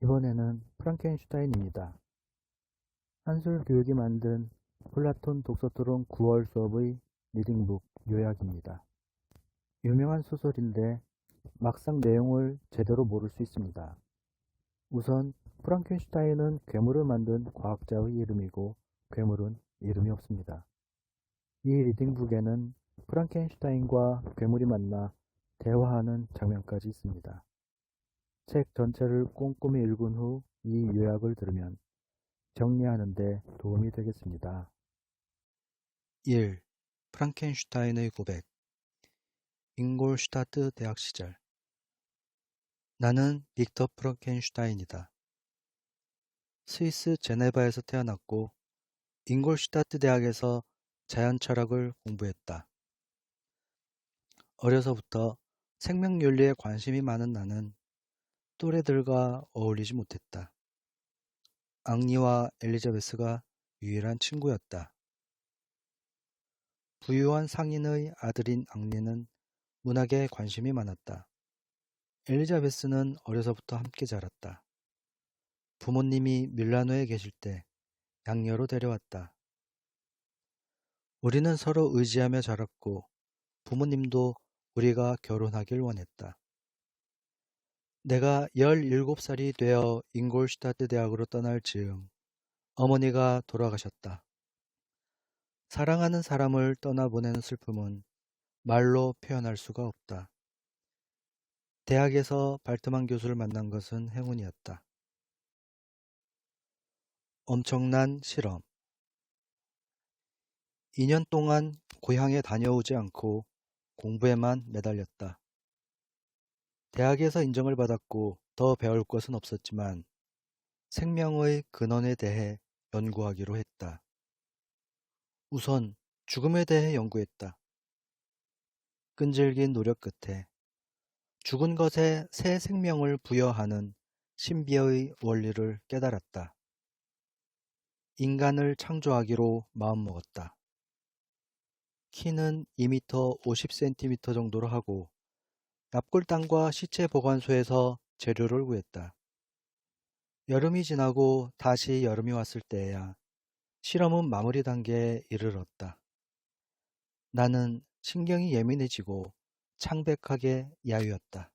이번에는 프랑켄슈타인입니다. 한술 교육이 만든 플라톤 독서토론 9월 수업의 리딩북 요약입니다. 유명한 소설인데 막상 내용을 제대로 모를 수 있습니다. 우선 프랑켄슈타인은 괴물을 만든 과학자의 이름이고 괴물은 이름이 없습니다. 이 리딩북에는 프랑켄슈타인과 괴물이 만나 대화하는 장면까지 있습니다. 책 전체를 꼼꼼히 읽은 후 이 요약을 들으면 정리하는 데 도움이 되겠습니다. 1. 프랑켄슈타인의 고백. 잉골슈타트 대학 시절. 나는 빅터 프랑켄슈타인이다. 스위스 제네바에서 태어났고 잉골슈타트 대학에서 자연철학을 공부했다. 어려서부터 생명윤리에 관심이 많은 나는 또래들과 어울리지 못했다. 앙리와 엘리자베스가 유일한 친구였다. 부유한 상인의 아들인 앙리는 문학에 관심이 많았다. 엘리자베스는 어려서부터 함께 자랐다. 부모님이 밀라노에 계실 때 양녀로 데려왔다. 우리는 서로 의지하며 자랐고 부모님도 우리가 결혼하길 원했다. 내가 17살이 되어 잉골슈타트 대학으로 떠날 즈음 어머니가 돌아가셨다. 사랑하는 사람을 떠나보내는 슬픔은 말로 표현할 수가 없다. 대학에서 발트만 교수를 만난 것은 행운이었다. 엄청난 실험. 2년 동안 고향에 다녀오지 않고 공부에만 매달렸다. 대학에서 인정을 받았고 더 배울 것은 없었지만 생명의 근원에 대해 연구하기로 했다. 우선 죽음에 대해 연구했다. 끈질긴 노력 끝에 죽은 것에 새 생명을 부여하는 신비의 원리를 깨달았다. 인간을 창조하기로 마음먹었다. 키는 2m 50cm 정도로 하고 납골당과 시체 보관소에서 재료를 구했다. 여름이 지나고 다시 여름이 왔을 때에야 실험은 마무리 단계에 이르렀다. 나는 신경이 예민해지고 창백하게 야유었다.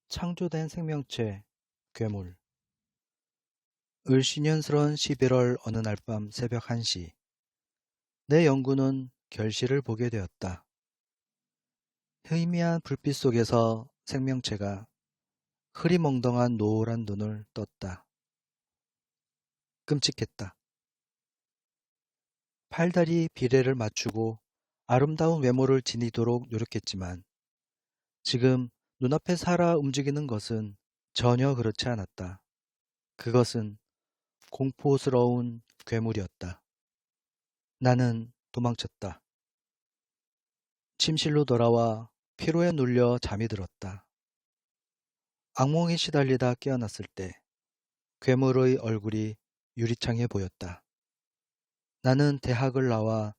창조된 생명체, 괴물. 을씨년스런 11월 어느 날 밤 새벽 1시, 내 연구는 결실을 보게 되었다. 희미한 불빛 속에서 생명체가 흐리멍덩한 노란 눈을 떴다. 끔찍했다. 팔다리 비례를 맞추고 아름다운 외모를 지니도록 노력했지만 지금 눈앞에 살아 움직이는 것은 전혀 그렇지 않았다. 그것은 공포스러운 괴물이었다. 나는 도망쳤다. 침실로 돌아와 피로에 눌려 잠이 들었다. 악몽에 시달리다 깨어났을 때 괴물의 얼굴이 유리창에 보였다. 나는 대학을 나와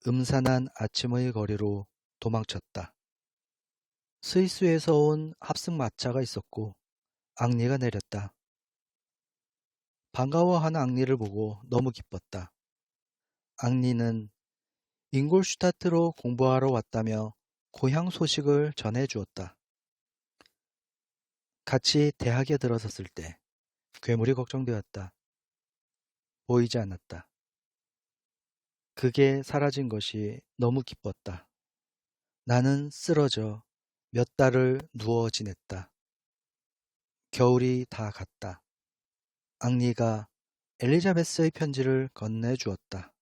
음산한 아침의 거리로 도망쳤다. 스위스에서 온 합승 마차가 있었고 앙리가 내렸다. 반가워하는 앙리를 보고 너무 기뻤다. 앙리는 잉골슈타트로 공부하러 왔다며 고향 소식을 전해주었다. 같이 대학에 들어섰을 때 괴물이 걱정되었다. 보이지 않았다. 그게 사라진 것이 너무 기뻤다. 나는 쓰러져 몇 달을 누워 지냈다. 겨울이 다 갔다. 앙리가 엘리자베스의 편지를 건네주었다.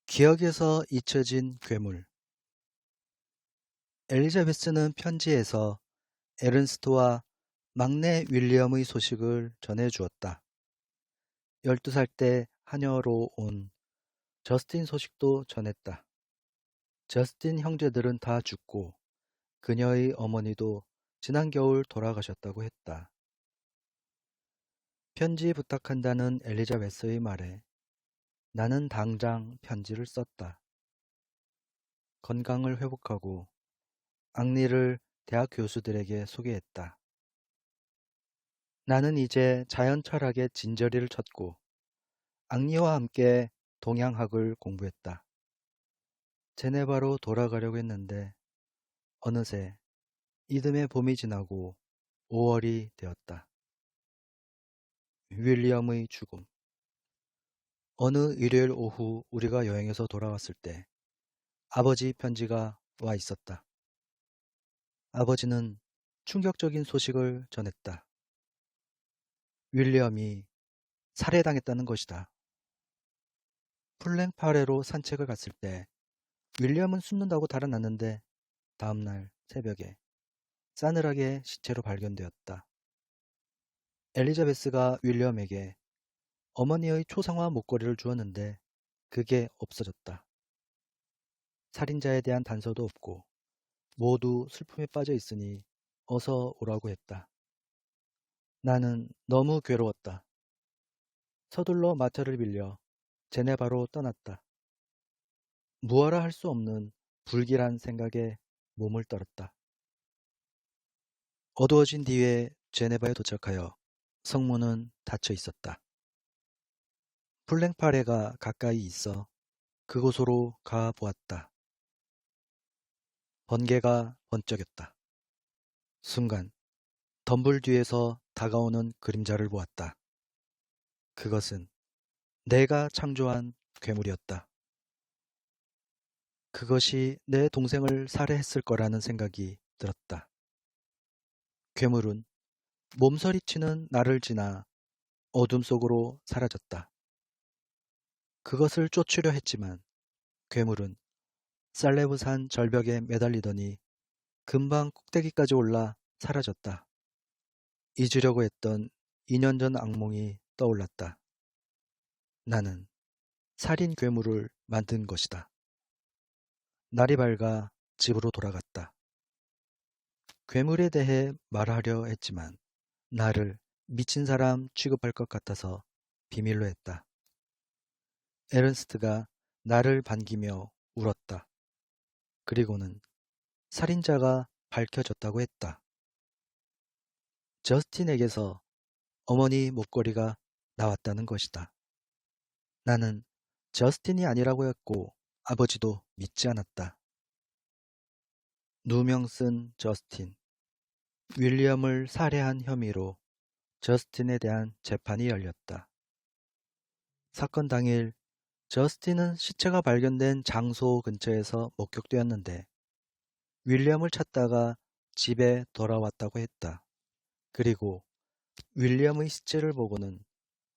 기억에서 잊혀진 괴물. 엘리자베스는 편지에서 에른스트와 막내 윌리엄의 소식을 전해주었다. 12살 때 하녀로 온 저스틴 소식도 전했다. 저스틴 형제들은 다 죽고 그녀의 어머니도 지난 겨울 돌아가셨다고 했다. 편지 부탁한다는 엘리자베스의 말에 나는 당장 편지를 썼다. 건강을 회복하고 앙리를 대학 교수들에게 소개했다. 나는 이제 자연 철학의 진저리를 쳤고 앙리와 함께 동양학을 공부했다. 제네바로 돌아가려고 했는데 어느새 이듬해 봄이 지나고 5월이 되었다. 윌리엄의 죽음. 어느 일요일 오후 우리가 여행에서 돌아왔을 때 아버지 편지가 와 있었다. 아버지는 충격적인 소식을 전했다. 윌리엄이 살해당했다는 것이다. 플랭파레로 산책을 갔을 때 윌리엄은 숨는다고 달아났는데 다음날 새벽에 싸늘하게 시체로 발견되었다. 엘리자베스가 윌리엄에게 어머니의 초상화 목걸이를 주었는데 그게 없어졌다. 살인자에 대한 단서도 없고 모두 슬픔에 빠져 있으니 어서 오라고 했다. 나는 너무 괴로웠다. 서둘러 마차를 빌려 제네바로 떠났다. 무어라 할 수 없는 불길한 생각에 몸을 떨었다. 어두워진 뒤에 제네바에 도착하여 성문은 닫혀 있었다. 플랭파레가 가까이 있어 그곳으로 가 보았다. 번개가 번쩍였다. 순간 덤불 뒤에서 다가오는 그림자를 보았다. 그것은 내가 창조한 괴물이었다. 그것이 내 동생을 살해했을 거라는 생각이 들었다. 괴물은 몸서리치는 나를 지나 어둠 속으로 사라졌다. 그것을 쫓으려 했지만 괴물은 살레브산 절벽에 매달리더니 금방 꼭대기까지 올라 사라졌다. 잊으려고 했던 2년 전 악몽이 떠올랐다. 나는 살인 괴물을 만든 것이다. 날이 밝아 집으로 돌아갔다. 괴물에 대해 말하려 했지만 나를 미친 사람 취급할 것 같아서 비밀로 했다. 에른스트가 나를 반기며 울었다. 그리고는 살인자가 밝혀졌다고 했다. 저스틴에게서 어머니 목걸이가 나왔다는 것이다. 나는 저스틴이 아니라고 했고 아버지도 믿지 않았다. 누명 쓴 저스틴. 윌리엄을 살해한 혐의로 저스틴에 대한 재판이 열렸다. 사건 당일 저스틴은 시체가 발견된 장소 근처에서 목격되었는데 윌리엄을 찾다가 집에 돌아왔다고 했다. 그리고 윌리엄의 시체를 보고는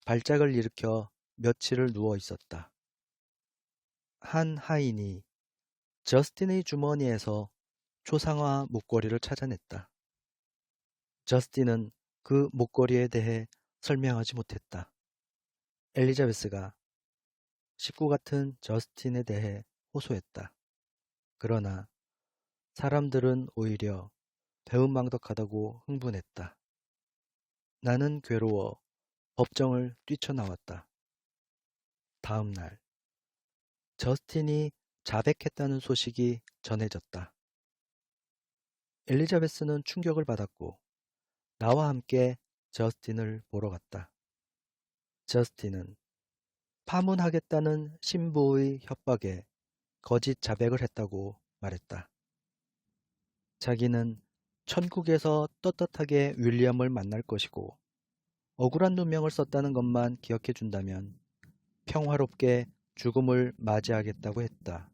발작을 일으켜 며칠을 누워 있었다. 한 하인이 저스틴의 주머니에서 초상화 목걸이를 찾아냈다. 저스틴은 그 목걸이에 대해 설명하지 못했다. 엘리자베스가 식구 같은 저스틴에 대해 호소했다. 그러나 사람들은 오히려 배은망덕하다고 흥분했다. 나는 괴로워 법정을 뛰쳐나왔다. 다음 날 저스틴이 자백했다는 소식이 전해졌다. 엘리자베스는 충격을 받았고 나와 함께 저스틴을 보러 갔다. 저스틴은 파문하겠다는 신부의 협박에 거짓 자백을 했다고 말했다. 자기는 천국에서 떳떳하게 윌리엄을 만날 것이고 억울한 누명을 썼다는 것만 기억해 준다면 평화롭게 죽음을 맞이하겠다고 했다.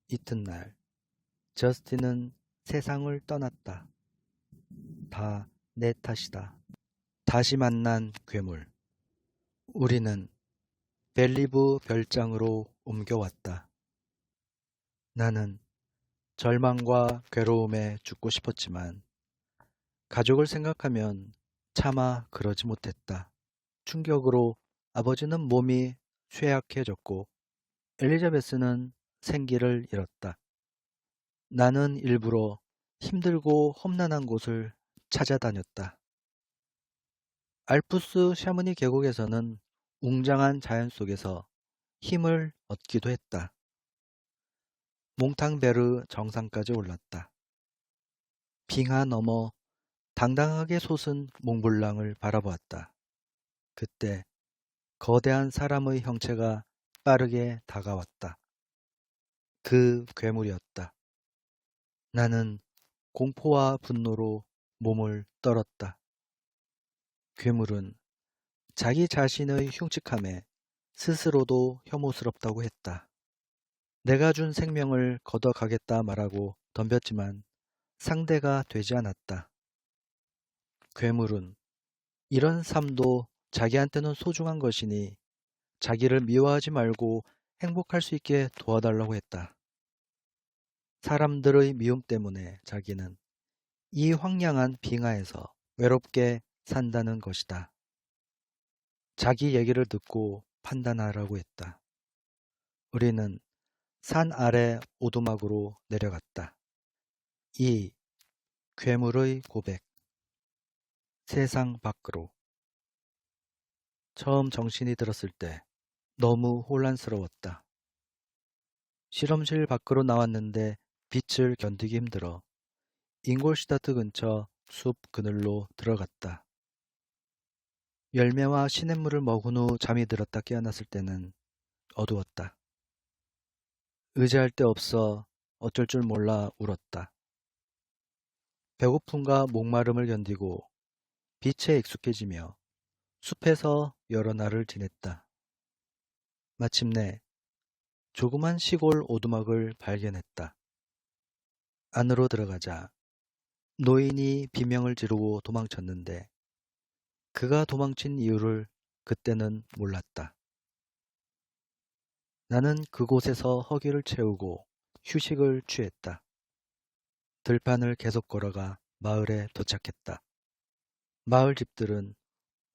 이튿날 저스틴은 세상을 떠났다. 다 내 탓이다. 다시 만난 괴물. 우리는 벨리브 별장으로 옮겨왔다. 나는 절망과 괴로움에 죽고 싶었지만 가족을 생각하면 차마 그러지 못했다. 충격으로 아버지는 몸이 쇠약해졌고 엘리자베스는 생기를 잃었다. 나는 일부러 힘들고 험난한 곳을 찾아다녔다. 알프스 샤무니 계곡에서는 웅장한 자연 속에서 힘을 얻기도 했다. 몽탕베르 정상까지 올랐다. 빙하 너머 당당하게 솟은 몽블랑을 바라보았다. 그때 거대한 사람의 형체가 빠르게 다가왔다. 그 괴물이었다. 나는 공포와 분노로 몸을 떨었다. 괴물은 자기 자신의 흉측함에 스스로도 혐오스럽다고 했다. 내가 준 생명을 걷어가겠다 말하고 덤볐지만 상대가 되지 않았다. 괴물은 이런 삶도 자기한테는 소중한 것이니 자기를 미워하지 말고 행복할 수 있게 도와달라고 했다. 사람들의 미움 때문에 자기는 이 황량한 빙하에서 외롭게 산다는 것이다. 자기 얘기를 듣고 판단하라고 했다. 우리는 산 아래 오두막으로 내려갔다. 이 괴물의 고백. 세상 밖으로. 처음 정신이 들었을 때 너무 혼란스러웠다. 실험실 밖으로 나왔는데 빛을 견디기 힘들어 잉골슈타트 근처 숲 그늘로 들어갔다. 열매와 시냇물을 먹은 후 잠이 들었다 깨어났을 때는 어두웠다. 의지할 데 없어 어쩔 줄 몰라 울었다. 배고픔과 목마름을 견디고 빛에 익숙해지며 숲에서 여러 날을 지냈다. 마침내 조그만 시골 오두막을 발견했다. 안으로 들어가자 노인이 비명을 지르고 도망쳤는데 그가 도망친 이유를 그때는 몰랐다. 나는 그곳에서 허기를 채우고 휴식을 취했다. 들판을 계속 걸어가 마을에 도착했다. 마을 집들은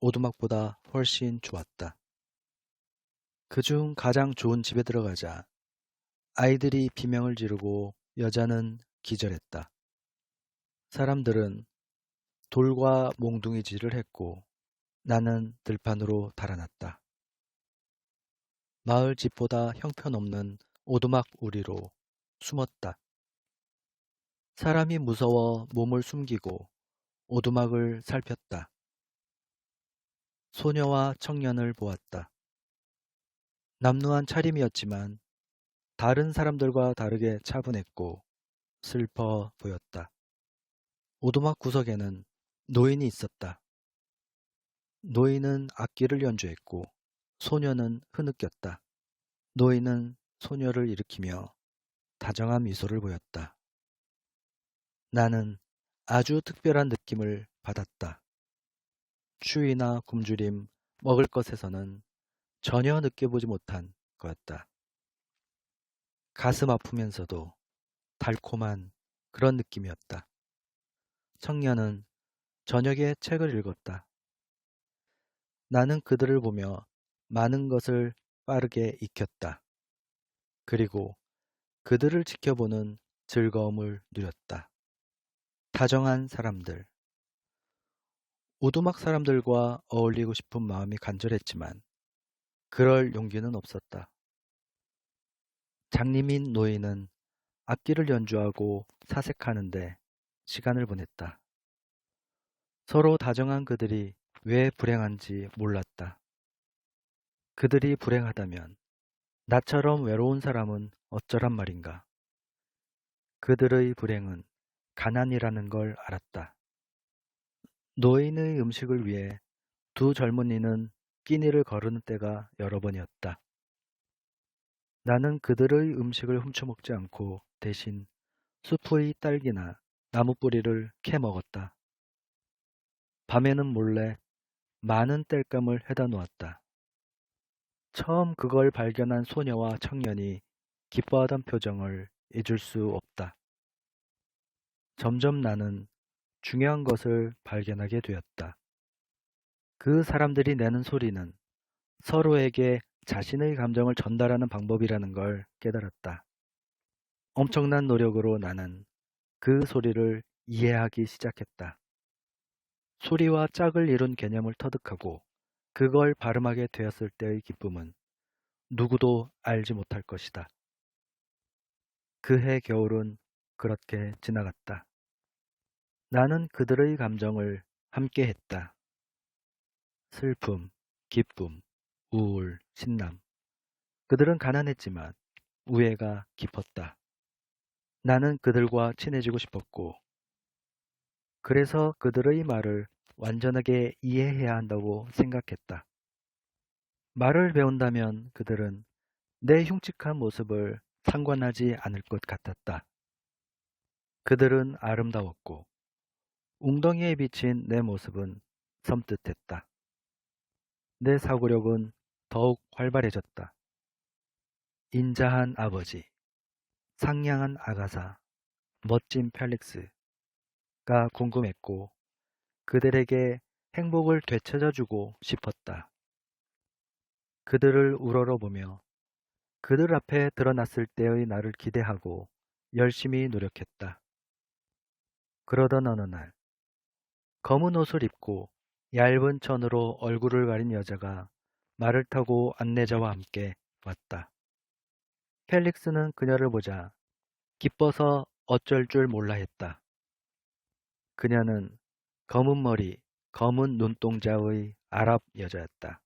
오두막보다 훨씬 좋았다. 그중 가장 좋은 집에 들어가자 아이들이 비명을 지르고 여자는 기절했다. 사람들은 돌과 몽둥이질을 했고 나는 들판으로 달아났다. 마을 집보다 형편없는 오두막 우리로 숨었다. 사람이 무서워 몸을 숨기고 오두막을 살폈다. 소녀와 청년을 보았다. 남루한 차림이었지만 다른 사람들과 다르게 차분했고 슬퍼 보였다. 오두막 구석에는 노인이 있었다. 노인은 악기를 연주했고 소녀는 흐느꼈다. 노인은 소녀를 일으키며 다정한 미소를 보였다. 나는 아주 특별한 느낌을 받았다. 추위나 굶주림, 먹을 것에서는 전혀 느껴보지 못한 거였다. 가슴 아프면서도 달콤한 그런 느낌이었다. 청년은 저녁에 책을 읽었다. 나는 그들을 보며 많은 것을 빠르게 익혔다. 그리고 그들을 지켜보는 즐거움을 누렸다. 다정한 사람들. 오두막 사람들과 어울리고 싶은 마음이 간절했지만 그럴 용기는 없었다. 장님인 노인은 악기를 연주하고 사색하는데 시간을 보냈다. 서로 다정한 그들이 왜 불행한지 몰랐다. 그들이 불행하다면 나처럼 외로운 사람은 어쩌란 말인가. 그들의 불행은 가난이라는 걸 알았다. 노인의 음식을 위해 두 젊은이는 끼니를 거르는 때가 여러 번이었다. 나는 그들의 음식을 훔쳐먹지 않고 대신 숲의 딸기나 나무 뿌리를 캐 먹었다. 밤에는 몰래 많은 땔감을 해다 놓았다. 처음 그걸 발견한 소녀와 청년이 기뻐하던 표정을 잊을 수 없다. 점점 나는 중요한 것을 발견하게 되었다. 그 사람들이 내는 소리는 서로에게 자신의 감정을 전달하는 방법이라는 걸 깨달았다. 엄청난 노력으로 나는 그 소리를 이해하기 시작했다. 소리와 짝을 이룬 개념을 터득하고 그걸 발음하게 되었을 때의 기쁨은 누구도 알지 못할 것이다. 그해 겨울은 그렇게 지나갔다. 나는 그들의 감정을 함께했다. 슬픔, 기쁨, 우울, 신남. 그들은 가난했지만 우애가 깊었다. 나는 그들과 친해지고 싶었고, 그래서 그들의 말을 완전하게 이해해야 한다고 생각했다. 말을 배운다면 그들은 내 흉측한 모습을 상관하지 않을 것 같았다. 그들은 아름다웠고, 웅덩이에 비친 내 모습은 섬뜩했다. 내 사고력은 더욱 활발해졌다. 인자한 아버지, 상냥한 아가사, 멋진 펠릭스가 궁금했고, 그들에게 행복을 되찾아주고 싶었다. 그들을 우러러보며 그들 앞에 드러났을 때의 나를 기대하고 열심히 노력했다. 그러던 어느 날, 검은 옷을 입고 얇은 천으로 얼굴을 가린 여자가 말을 타고 안내자와 함께 왔다. 펠릭스는 그녀를 보자 기뻐서 어쩔 줄 몰라 했다. 그녀는 검은 머리, 검은 눈동자의 아랍 여자였다.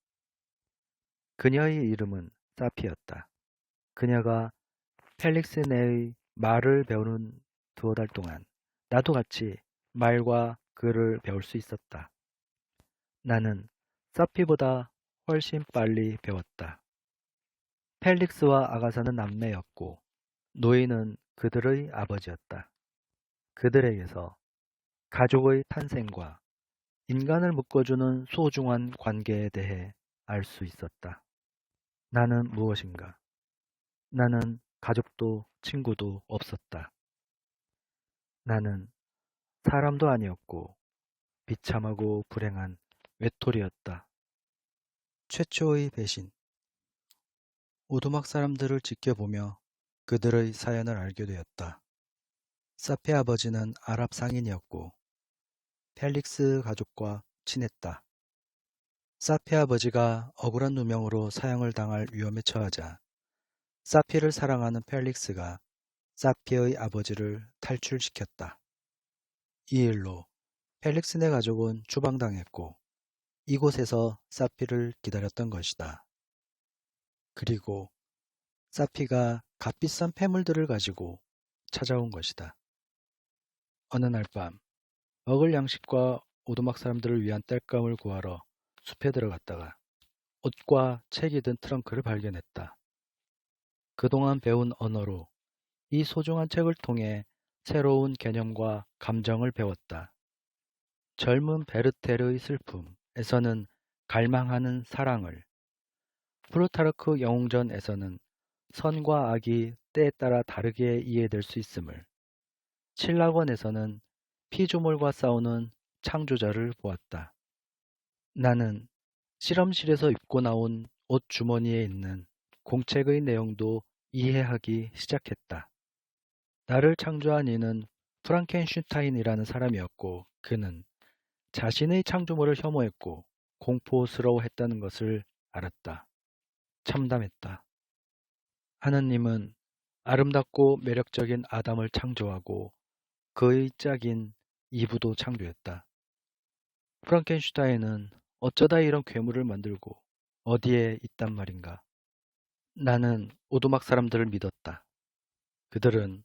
그녀의 이름은 사피였다. 그녀가 펠릭스네의 말을 배우는 두어 달 동안 나도 같이 말과 글을 배울 수 있었다. 나는 사피보다 훨씬 빨리 배웠다. 펠릭스와 아가사는 남매였고 노인은 그들의 아버지였다. 그들에게서 가족의 탄생과 인간을 묶어주는 소중한 관계에 대해 알 수 있었다. 나는 무엇인가? 나는 가족도 친구도 없었다. 나는 사람도 아니었고 비참하고 불행한 외톨이였다. 최초의 배신. 오두막 사람들을 지켜보며 그들의 사연을 알게 되었다. 사페 아버지는 아랍 상인이었고 펠릭스 가족과 친했다. 사페 아버지가 억울한 누명으로 사형을 당할 위험에 처하자 사피를 사랑하는 펠릭스가 사피의 아버지를 탈출시켰다. 이 일로 펠릭스네 가족은 추방당했고 이곳에서 사피를 기다렸던 것이다. 그리고 사피가 값비싼 폐물들을 가지고 찾아온 것이다. 어느 날 밤 먹을 양식과 오두막 사람들을 위한 땔감을 구하러 숲에 들어갔다가 옷과 책이 든 트렁크를 발견했다. 그동안 배운 언어로 이 소중한 책을 통해 새로운 개념과 감정을 배웠다. 젊은 베르테르의 슬픔에서는 갈망하는 사랑을, 프루타르크 영웅전에서는 선과 악이 때에 따라 다르게 이해될 수 있음을, 칠락원에서는 피조물과 싸우는 창조자를 보았다. 나는 실험실에서 입고 나온 옷 주머니에 있는 공책의 내용도 이해하기 시작했다. 나를 창조한 이는 프랑켄슈타인이라는 사람이었고 그는 자신의 창조물을 혐오했고 공포스러워했다는 것을 알았다. 참담했다. 하느님은 아름답고 매력적인 아담을 창조하고 그의 짝인 이브도 창조했다. 프랑켄슈타인은 어쩌다 이런 괴물을 만들고 어디에 있단 말인가. 나는 오두막 사람들을 믿었다. 그들은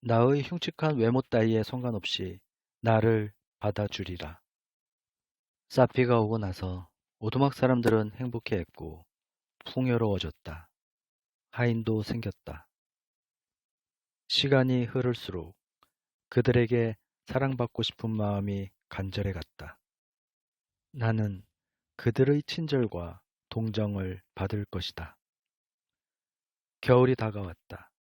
나의 흉측한 외모 따위에 상관없이 나를 받아주리라. 사피가 오고 나서 오두막 사람들은 행복해했고 풍요로워졌다. 하인도 생겼다. 시간이 흐를수록 그들에게 사랑받고 싶은 마음이 간절해갔다. 나는 그들의 친절과 동정을 받을 것이다. 겨울이 다가왔다.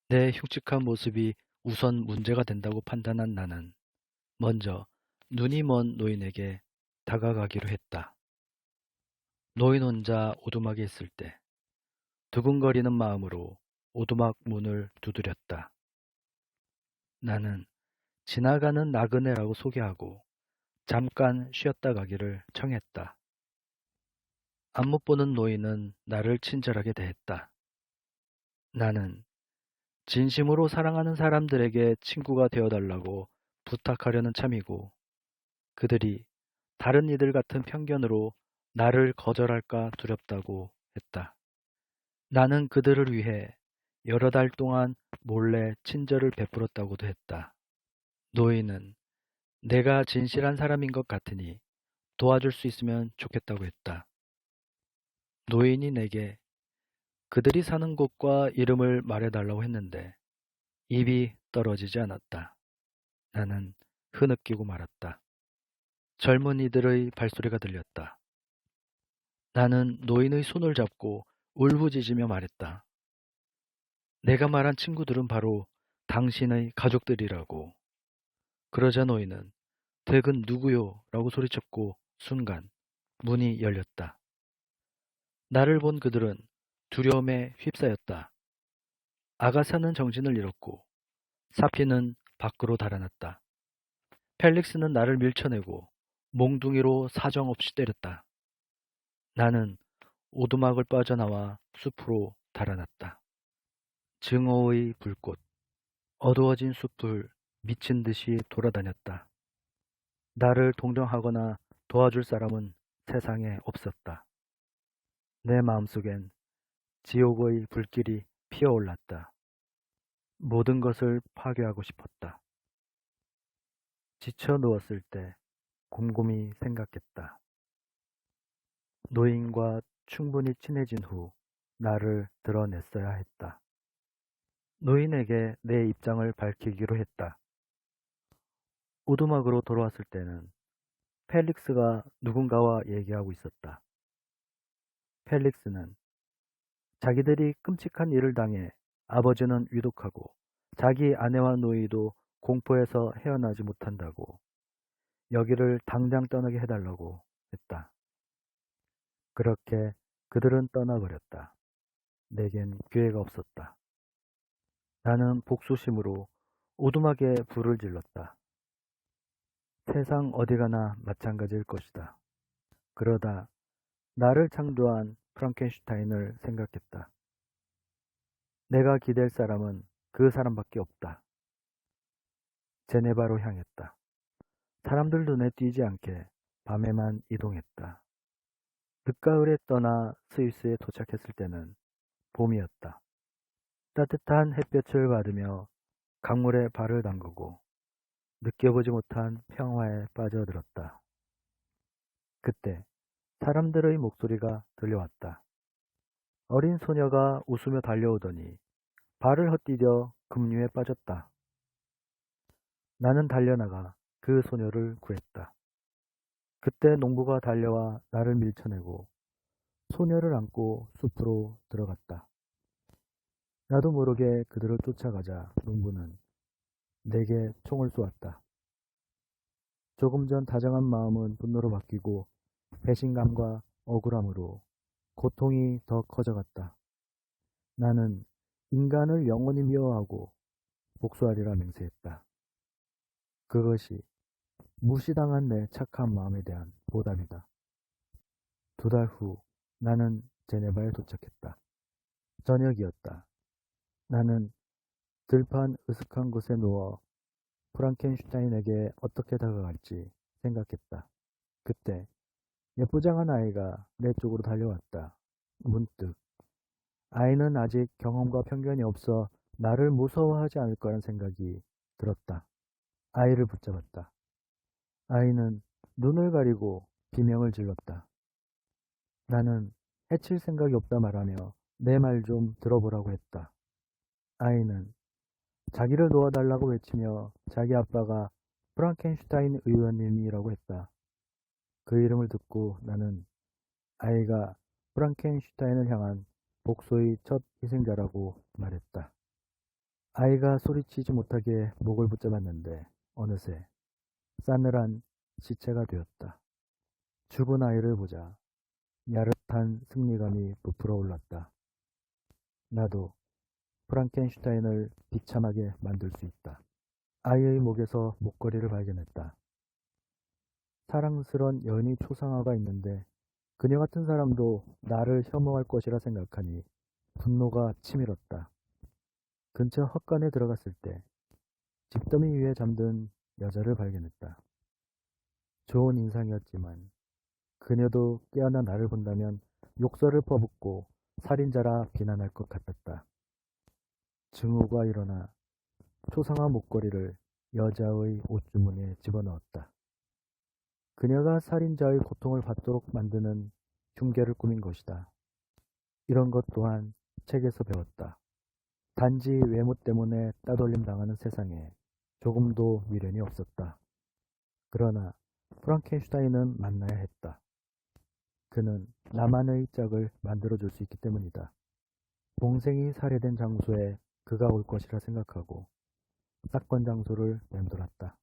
내 흉측한 모습이 우선 문제가 된다고 판단한 나는 먼저 눈이 먼 노인에게 다가가기로 했다. 노인 혼자 오두막에 있을 때 두근거리는 마음으로 오두막 문을 두드렸다. 나는 지나가는 나그네라고 소개하고 잠깐 쉬었다 가기를 청했다. 안 못 보는 노인은 나를 친절하게 대했다. 나는 진심으로 사랑하는 사람들에게 친구가 되어달라고 부탁하려는 참이고 그들이 다른 이들 같은 편견으로 나를 거절할까 두렵다고 했다. 나는 그들을 위해 여러 달 동안 몰래 친절을 베풀었다고도 했다. 노인은 내가 진실한 사람인 것 같으니 도와줄 수 있으면 좋겠다고 했다. 노인이 내게 그들이 사는 곳과 이름을 말해달라고 했는데 입이 떨어지지 않았다. 나는 흐느끼고 말았다. 젊은이들의 발소리가 들렸다. 나는 노인의 손을 잡고 울부짖으며 말했다. 내가 말한 친구들은 바로 당신의 가족들이라고. 그러자 노인은 댁은 누구요? 라고 소리쳤고 순간 문이 열렸다. 나를 본 그들은 두려움에 휩싸였다. 아가사는 정신을 잃었고 사피는 밖으로 달아났다. 펠릭스는 나를 밀쳐내고 몽둥이로 사정없이 때렸다. 나는 오두막을 빠져나와 숲으로 달아났다. 증오의 불꽃, 어두워진 숲을 미친 듯이 돌아다녔다. 나를 동정하거나 도와줄 사람은 세상에 없었다. 내 마음속엔 지옥의 불길이 피어올랐다. 모든 것을 파괴하고 싶었다. 지쳐 누웠을 때 곰곰이 생각했다. 노인과 충분히 친해진 후 나를 드러냈어야 했다. 노인에게 내 입장을 밝히기로 했다. 오두막으로 돌아왔을 때는 펠릭스가 누군가와 얘기하고 있었다. 펠릭스는 자기들이 끔찍한 일을 당해 아버지는 위독하고 자기 아내와 노이도 공포에서 헤어나지 못한다고 여기를 당장 떠나게 해달라고 했다. 그렇게 그들은 떠나버렸다. 내겐 기회가 없었다. 나는 복수심으로 오두막에 불을 질렀다. 세상 어디 가나 마찬가지일 것이다. 그러다 나를 창조한 프랑켄슈타인을 생각했다. 내가 기댈 사람은 그 사람밖에 없다. 제네바로 향했다. 사람들 눈에 띄지 않게 밤에만 이동했다. 늦가을에 떠나 스위스에 도착했을 때는 봄이었다. 따뜻한 햇볕을 받으며 강물에 발을 담그고 느껴보지 못한 평화에 빠져들었다. 그때 사람들의 목소리가 들려왔다. 어린 소녀가 웃으며 달려오더니 발을 헛디뎌 급류에 빠졌다. 나는 달려나가 그 소녀를 구했다. 그때 농부가 달려와 나를 밀쳐내고 소녀를 안고 숲으로 들어갔다. 나도 모르게 그들을 쫓아가자 농부는 내게 총을 쏘았다. 조금 전 다정한 마음은 분노로 바뀌고 배신감과 억울함으로 고통이 더 커져갔다. 나는 인간을 영원히 미워하고 복수하리라 맹세했다. 그것이 무시당한 내 착한 마음에 대한 보답이다. 2달 후 나는 제네바에 도착했다. 저녁이었다. 나는 들판 으슥한 곳에 누워 프랑켄슈타인에게 어떻게 다가갈지 생각했다. 그때 예쁘장한 아이가 내 쪽으로 달려왔다. 문득 아이는 아직 경험과 편견이 없어 나를 무서워하지 않을 거란 생각이 들었다. 아이를 붙잡았다. 아이는 눈을 가리고 비명을 질렀다. 나는 해칠 생각이 없다 말하며 내 말 좀 들어보라고 했다. 아이는 자기를 놓아달라고 외치며 자기 아빠가 프랑켄슈타인 의원님이라고 했다. 그 이름을 듣고 나는 아이가 프랑켄슈타인을 향한 복수의 첫 희생자라고 말했다. 아이가 소리치지 못하게 목을 붙잡았는데 어느새 싸늘한 시체가 되었다. 죽은 아이를 보자 야릇한 승리감이 부풀어 올랐다. 나도 프랑켄슈타인을 비참하게 만들 수 있다. 아이의 목에서 목걸이를 발견했다. 사랑스런 연희 초상화가 있는데 그녀 같은 사람도 나를 혐오할 것이라 생각하니 분노가 치밀었다. 근처 헛간에 들어갔을 때 집더미 위에 잠든 여자를 발견했다. 좋은 인상이었지만 그녀도 깨어나 나를 본다면 욕설을 퍼붓고 살인자라 비난할 것 같았다. 증오가 일어나 초상화 목걸이를 여자의 옷주머니에 집어넣었다. 그녀가 살인자의 고통을 받도록 만드는 흉계를 꾸민 것이다. 이런 것 또한 책에서 배웠다. 단지 외모 때문에 따돌림 당하는 세상에 조금도 미련이 없었다. 그러나 프랑켄슈타인은 만나야 했다. 그는 나만의 짝을 만들어줄 수 있기 때문이다. 동생이 살해된 장소에 그가 올 것이라 생각하고 사건 장소를 맴돌았다.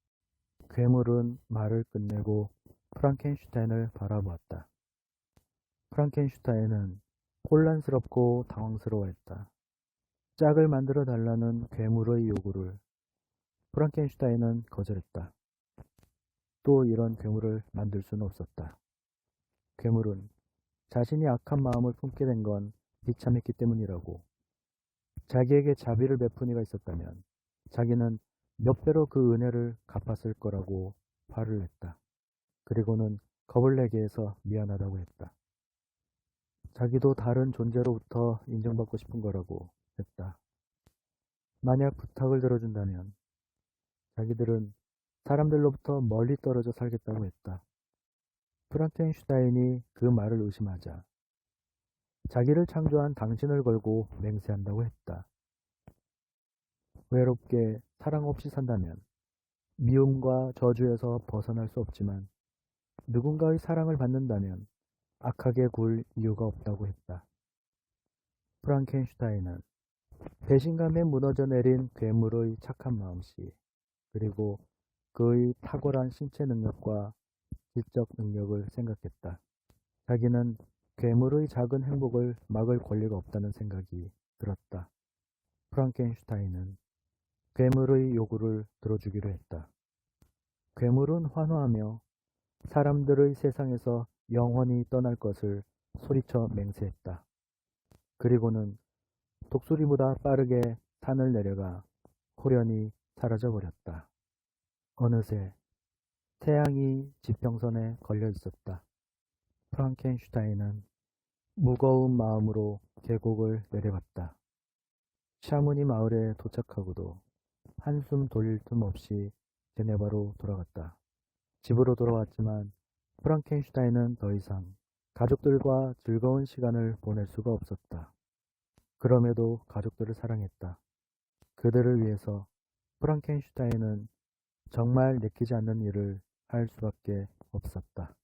괴물은 말을 끝내고 프랑켄슈타인을 바라보았다. 프랑켄슈타인은 혼란스럽고 당황스러워했다. 짝을 만들어 달라는 괴물의 요구를 프랑켄슈타인은 거절했다. 또 이런 괴물을 만들 수는 없었다. 괴물은 자신이 악한 마음을 품게 된 건 비참했기 때문이라고. 자기에게 자비를 베푼 이가 있었다면 자기는 몇 배로 그 은혜를 갚았을 거라고 화를 냈다. 그리고는 겁을 내게 해서 미안하다고 했다. 자기도 다른 존재로부터 인정받고 싶은 거라고 했다. 만약 부탁을 들어준다면 자기들은 사람들로부터 멀리 떨어져 살겠다고 했다. 프랑켄슈타인이 그 말을 의심하자 자기를 창조한 당신을 걸고 맹세한다고 했다. 외롭게 사랑 없이 산다면 미움과 저주에서 벗어날 수 없지만 누군가의 사랑을 받는다면 악하게 굴 이유가 없다고 했다. 프랑켄슈타인은 배신감에 무너져 내린 괴물의 착한 마음씨, 그리고 그의 탁월한 신체 능력과 지적 능력을 생각했다. 자기는 괴물의 작은 행복을 막을 권리가 없다는 생각이 들었다. 프랑켄슈타인은 괴물의 요구를 들어주기로 했다. 괴물은 환호하며 사람들의 세상에서 영원히 떠날 것을 소리쳐 맹세했다. 그리고는 독수리보다 빠르게 산을 내려가 호련히 사라져버렸다. 어느새 태양이 지평선에 걸려 있었다. 프랑켄슈타인은 무거운 마음으로 계곡을 내려갔다. 샤무니 마을에 도착하고도 한숨 돌릴 틈 없이 제네바로 돌아갔다. 집으로 돌아왔지만 프랑켄슈타인은 더 이상 가족들과 즐거운 시간을 보낼 수가 없었다. 그럼에도 가족들을 사랑했다. 그들을 위해서 프랑켄슈타인은 정말 내키지 않는 일을 할 수밖에 없었다.